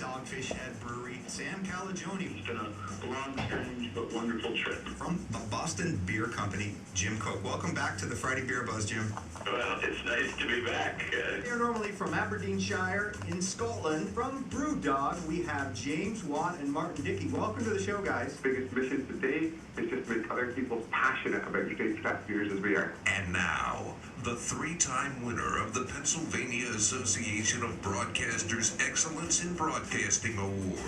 Dogfish Head Brewery, Sam Calagione. It's been a long, strange, but wonderful trip. From the Boston Beer Company, Jim Cook. Welcome back to the Friday Beer Buzz, Jim. Well, it's nice to be back. They're normally from Aberdeenshire in Scotland. From Brewdog, we have James Watt and Martin Dickey. Welcome to the show, guys. Biggest mission today is just to make other people passionate about straight craft beers as we are. And now, the three-time winner of the Pennsylvania Association of Broadcasters Excellence in Broadcasting Award,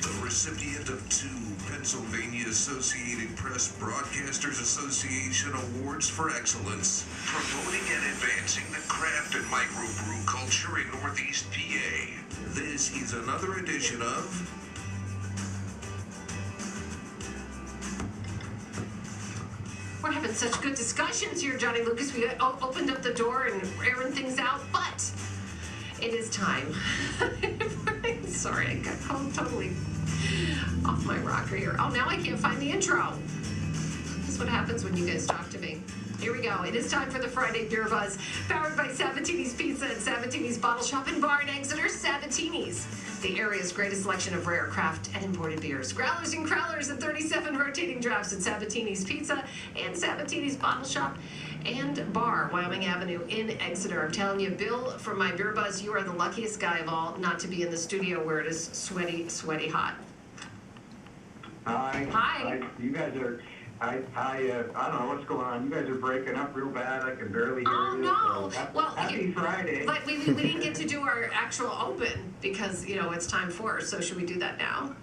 the recipient of 2 Pennsylvania Associated Press Broadcasters Association Awards for Excellence, promoting and advancing the craft and microbrew culture in Northeast PA. This is another edition of We're having such good discussions here, Johnny Lucas. We opened up the door and airing things out, but it is time. Sorry, I got totally off my rocker here. Oh, now I can't find the intro. This is what happens when you guys talk to me. Here we go. It is time for the Friday Beer Buzz, powered by Sabatini's Pizza and Sabatini's Bottle Shop and Bar in Exeter. Sabatini's, the area's greatest selection of rare craft and imported beers. Growlers and Crowlers and 37 rotating drafts at Sabatini's Pizza and Sabatini's Bottle Shop and Bar, Wyoming Avenue in Exeter. I'm telling you, Bill, from my Beer Buzz, you are the luckiest guy of all not to be in the studio where it is sweaty, sweaty hot. Hi. You guys are... I don't know what's going on. You guys are breaking up real bad. I can barely hear you. Oh, no. So Well, happy Friday. But we didn't get to do our actual open because, it's time for it. So should we do that now?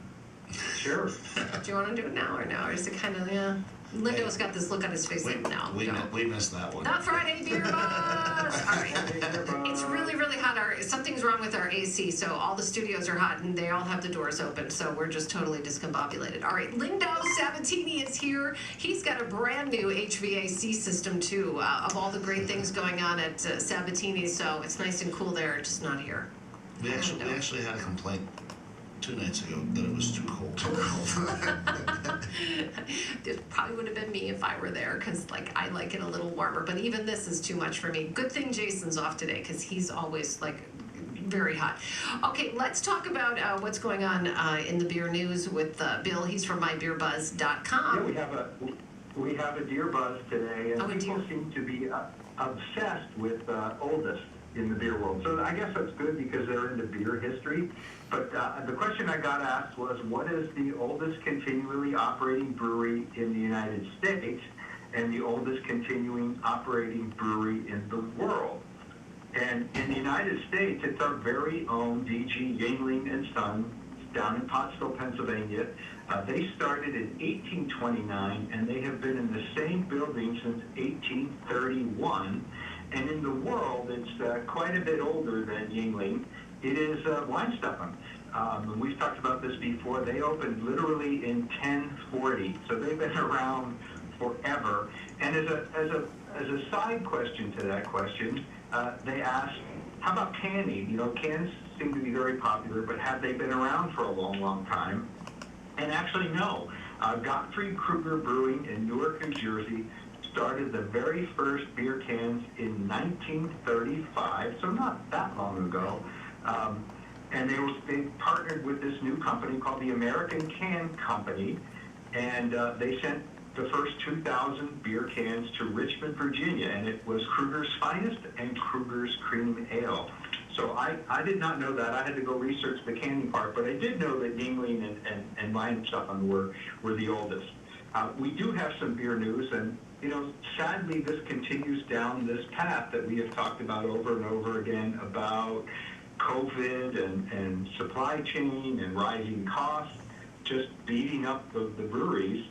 Sure. Do you want to do it now or no? Or is it kind of, yeah? Lindo's got this look on his face like, no. We missed that one. Not Friday Beer Buzz! All right. It's really, really hot. Something's wrong with our AC, so all the studios are hot and they all have the doors open, so we're just totally discombobulated. All right, Lindo Sabatini is here. He's got a brand new HVAC system, too, of all the great things going on at Sabatini, so it's nice and cool there, just not here. We actually had a complaint 2 nights ago that it was too cold. It probably would have been me if I were there, because I like it a little warmer, but even this is too much for me. Good thing Jason's off today, because he's always very hot. Okay, let's talk about what's going on in the beer news with Bill. He's from mybeerbuzz.com. Yeah, we have a Deer Buzz today, and people seem to be obsessed with oldest in the beer world. So I guess that's good because they're into beer history. But the question I got asked was, what is the oldest continually operating brewery in the United States and the oldest continuing operating brewery in the world? And in the United States, it's our very own D.G. Yingling and Son down in Pottsville, Pennsylvania. They started in 1829, and they have been in the same building since 1831. And in the world, it's quite a bit older than Yingling. It is Weinstefan. We've talked about this before. They opened literally in 1040, so they've been around forever. And as a side question to that question, they asked, how about canning? Cans seem to be very popular, but have they been around for a long, long time? And actually, no. Gottfried Kruger Brewing in Newark, New Jersey, started the very first beer cans in 1935, so not that long ago. And they partnered with this new company called the American Can Company, and they sent the first 2,000 beer cans to Richmond, Virginia, and it was Kruger's Finest and Kruger's Cream Ale. So I did not know that. I had to go research the canning part, but I did know that Yingling and Weinstefan were the oldest. We do have some beer news, and sadly this continues down this path that we have talked about over and over again about COVID and supply chain and rising costs just beating up the breweries.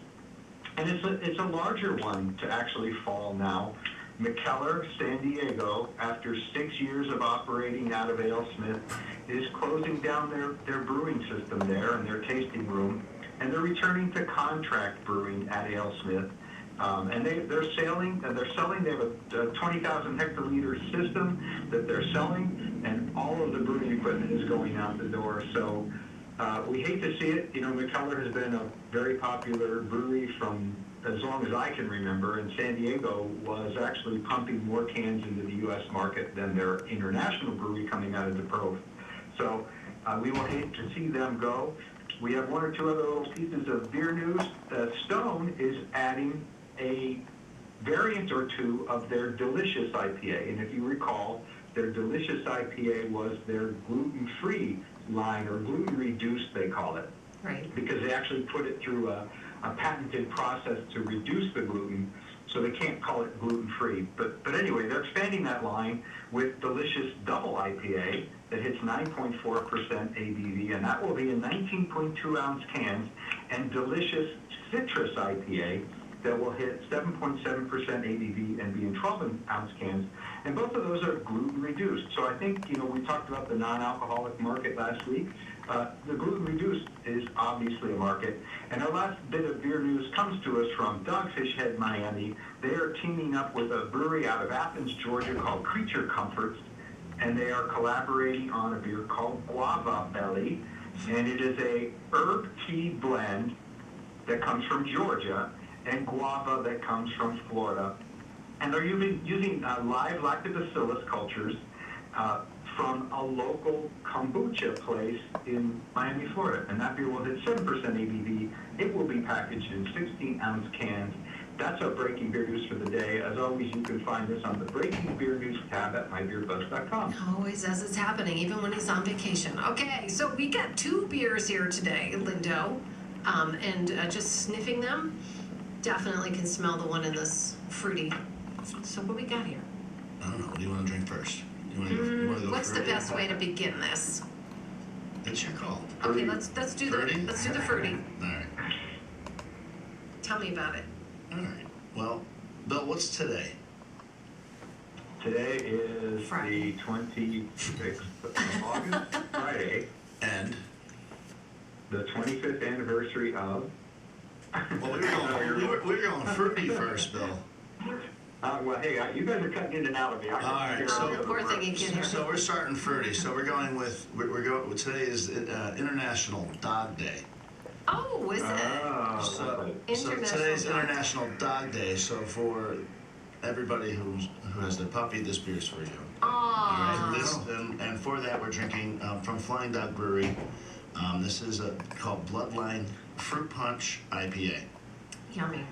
And it's a larger one to actually fall now. McKellar, San Diego, after 6 years of operating out of AleSmith, is closing down their brewing system there and their tasting room, and they're returning to contract brewing at AleSmith. And they're selling. They have a 20,000 hectoliter system that they're selling, and all of the brewing equipment is going out the door. So we hate to see it. McKellar has been a very popular brewery from as long as I can remember, and San Diego was actually pumping more cans into the U.S. market than their international brewery coming out of the Pro. So We will hate to see them go. We have one or two other little pieces of beer news. Stone is adding a variant or two of their Delicious IPA. And if you recall, their Delicious IPA was their gluten-free line, or gluten-reduced, they call it. Right. Because they actually put it through a patented process to reduce the gluten, so they can't call it gluten-free. But anyway, they're expanding that line with Delicious Double IPA that hits 9.4% ABV, and that will be in 19.2-ounce cans, and Delicious Citrus IPA that will hit 7.7% ABV and be in 12-ounce cans, and both of those are gluten-reduced. So I think, we talked about the non-alcoholic market last week. The gluten-reduced is obviously a market. And our last bit of beer news comes to us from Dogfish Head, Miami. They are teaming up with a brewery out of Athens, Georgia called Creature Comforts, and they are collaborating on a beer called Guava Belly, and it is a herb tea blend that comes from Georgia and guava that comes from Florida. And they're using live lactobacillus cultures from a local kombucha place in Miami, Florida. And that beer will hit 7% ABV. It will be packaged in 16-ounce cans. That's our Breaking Beer News for the day. As always, you can find this on the Breaking Beer News tab at mybeerbuzz.com. Always as it's happening, even when he's on vacation. Okay, so we got 2 beers here today, Lindo. And just sniffing them, definitely can smell the one in this fruity. So what we got here? I don't know. What do you want to drink first? You want to go What's the fruity? best way to begin this? It's your call. Okay, let's do Fruity? the fruity. All right. Tell me about it. All right. Well, Bill, what's today? Today is Friday. the 26th of August, Friday, And the 25th anniversary of... well, we were going fruity first, Bill. Well, hey, you guys are cutting in and out of me. All right, so Poor thing, you can't hear. So we're starting fruity. So we're going with today is International Dog Day. Oh, is it? So International today's Dog. International Dog Day. So for everybody who has their puppy, this beer's for you. All Aww. right. And for that, we're drinking from Flying Dog Brewery. This is called Bloodline Fruit Punch IPA. Yummy.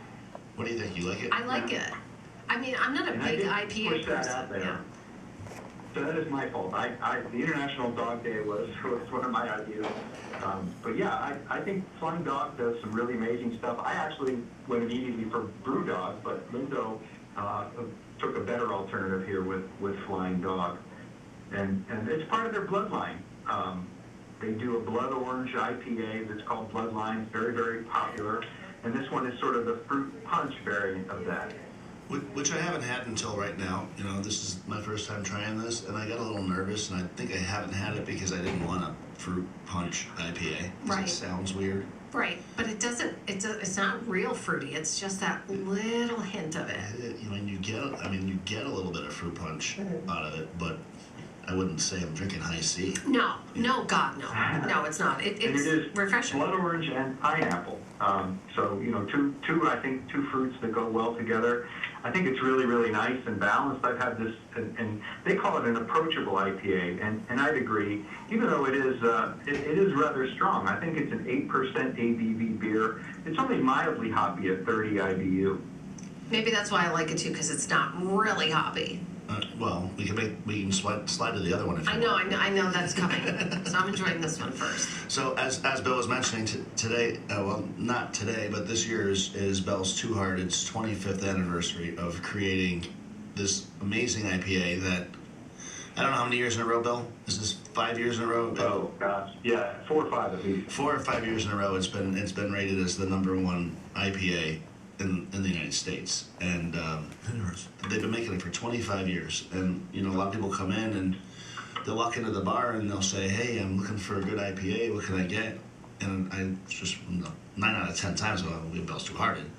What do you think? You like it? I like it. I mean, I'm not a And big I did IPA push that person. out there. Yeah. So that is my fault. The International Dog Day was one of my ideas. But yeah, I think Flying Dog does some really amazing stuff. I actually went immediately for Brew Dog, but Lindo took a better alternative here with Flying Dog. And it's part of their Bloodline. They do a blood orange IPA that's called Bloodline. It's very, very popular. And this one is sort of the fruit punch variant of that. Which I haven't had until right now. This is my first time trying this, and I got a little nervous, and I think I haven't had it because I didn't want a fruit punch IPA. Right. It sounds weird. Right, but it doesn't. It's not real fruity. It's just that little hint of it. And you get a little bit of fruit punch out of it, but I wouldn't say I'm drinking high C. No, God, no, it's not. And It's it is refreshing. blood orange and pineapple. So two fruits that go well together. I think it's really, really nice and balanced. I've had this, and they call it an approachable IPA, and I'd agree. Even though it is rather strong. I think it's an 8% ABV beer. It's only mildly hoppy at 30 IBU. Maybe that's why I like it too, because it's not really hoppy. Well, we can slide to the other one if you want. I know that's coming. So I'm enjoying this one first. So as Bill was mentioning today, well, not today, but this year is Bell's Two Hearted's 25th anniversary of creating this amazing IPA that, I don't know how many years in a row, Bill? Is this 5 years in a row? Oh gosh, yeah, 4 or 5 at least. 4 or 5 years in a row, it's been rated as the #1 IPA in the United States, and they've been making it for 25 years. And a lot of people come in and they'll walk into the bar and they'll say, "Hey, I'm looking for a good IPA. What can I get?" And I just 9 out of 10 times, well, we have Bell's Two Hearted,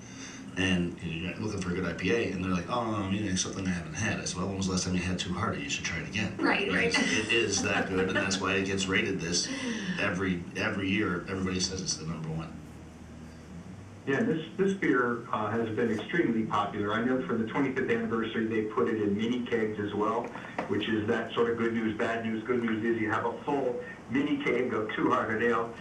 and you're looking for a good IPA, and they're like, "Oh, I'm eating something I haven't had." I said, "Well, when was the last time you had Two Hearted? You should try it again." Right. It is that good, and that's why it gets rated this every year. Everybody says it's the #1. Yeah, this beer has been extremely popular. I know for the 25th anniversary, they put it in mini kegs as well, which is that sort of good news, bad news. Good news is you have a full mini keg of Two Hearted Ale.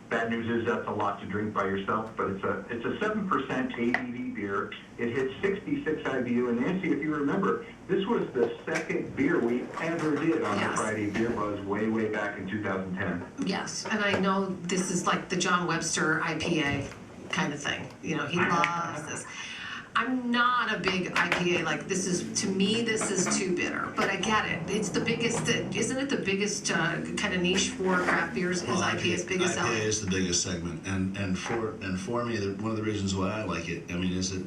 Bad news is that's a lot to drink by yourself, but it's a 7% ABV beer. It hits 66 IBU, and Nancy, if you remember, this was the second beer we ever did on the Friday Beer Buzz way back in 2010. Yes, and I know this is like the John Webster IPA kind of thing. You know, he loves this. I'm not a big IPA, like this is, to me, this is too bitter, but I get it. It's the biggest, isn't it the biggest kind of niche for craft beers? Is IPA's biggest seller? IPA is the biggest segment, and for me, one of the reasons why I like it, I mean, is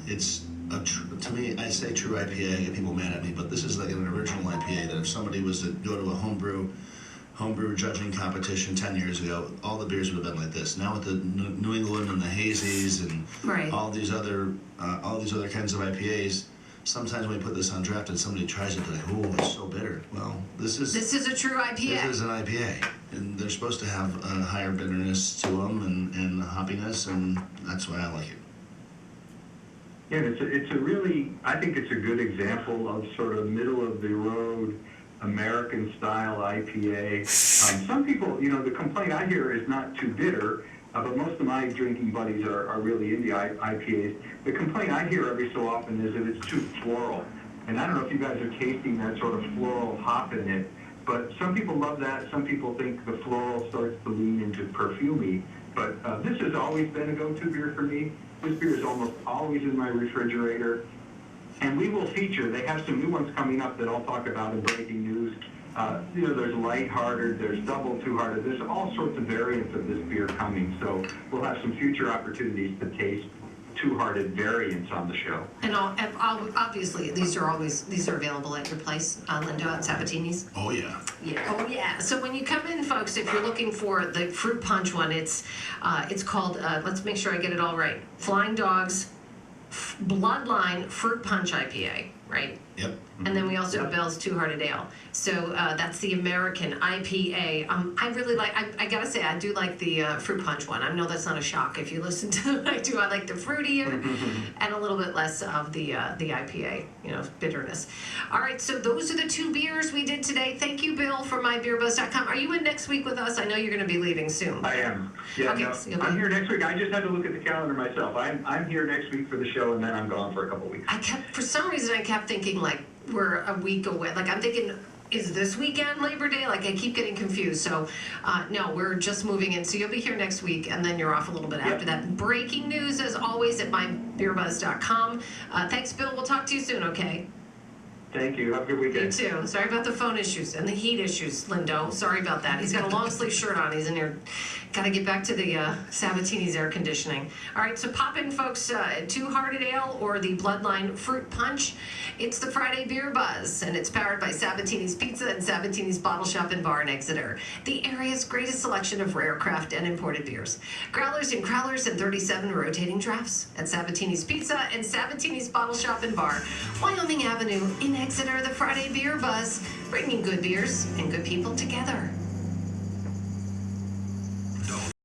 it's to me, I say true IPA, I get people mad at me, but this is like an original IPA that if somebody was to go to a homebrew judging competition 10 years ago, all the beers would have been like this. Now with the New England and the hazies and all these other kinds of IPAs, sometimes when we put this on draft and somebody tries it, they're like, oh, it's so bitter. Well, this is a true IPA. This is an IPA, and they're supposed to have a higher bitterness to them and hoppiness, and that's why I like it. Yeah, it's a really, I think it's a good example of sort of middle of the road American style IPA. Some people, you know, the complaint I hear is not too bitter, but most of my drinking buddies are really into IPAs. The complaint I hear every so often is that it's too floral. And I don't know if you guys are tasting that sort of floral hop in it, but some people love that. Some people think the floral starts to lean into perfumey. But this has always been a go-to beer for me. This beer is almost always in my refrigerator. And we will feature, they have some new ones coming up that I'll talk about in breaking news. You know, there's lighthearted, there's double two-hearted, there's all sorts of variants of this beer coming. So we'll have some future opportunities to taste two-hearted variants on the show. And obviously, these are available at your place, Lindo, at Sabatini's. Oh yeah. Yeah. Oh yeah. So when you come in, folks, if you're looking for the fruit punch one, it's called. Let's make sure I get it all right. Flying Dogs Bloodline Fruit Punch IPA, right? Yep. And then we also have Bell's Two Hearted Ale. So that's the American IPA. I really like, I gotta say, I do like the fruit punch one. I know that's not a shock if you listen to it. I do. I like the fruitier and a little bit less of the IPA, you know, bitterness. All right, so those are the two beers we did today. Thank you, Bill, from mybeerbuzz.com. Are you in next week with us? I know you're going to be leaving soon. I am. Yeah, okay, no, so I'm here next week. I just had to look at the calendar myself. I'm here next week for the show, and then I'm gone for a couple weeks. For some reason, I kept thinking, like, we're a week away. Like, I'm thinking, is this weekend Labor Day? Like, I keep getting confused. So, no, we're just moving in. So you'll be here next week, and then you're off a little bit after that. Breaking news, as always, at mybeerbuzz.com. Thanks, Bill. We'll talk to you soon, okay? Thank you. Have a good weekend. You too. Sorry about the phone issues and the heat issues, Lindo. Sorry about that. He's got a long sleeve shirt on. He's in here. Got to get back to the Sabatini's air conditioning. All right, so pop in, folks. Two Hearted Ale or the Bloodline Fruit Punch. It's the Friday Beer Buzz, and it's powered by Sabatini's Pizza and Sabatini's Bottle Shop and Bar in Exeter, the area's greatest selection of rare craft and imported beers. Growlers and crowlers and 37 rotating drafts at Sabatini's Pizza and Sabatini's Bottle Shop and Bar, Wyoming Avenue in Exeter. The Friday Beer Buzz, bringing good beers and good people together.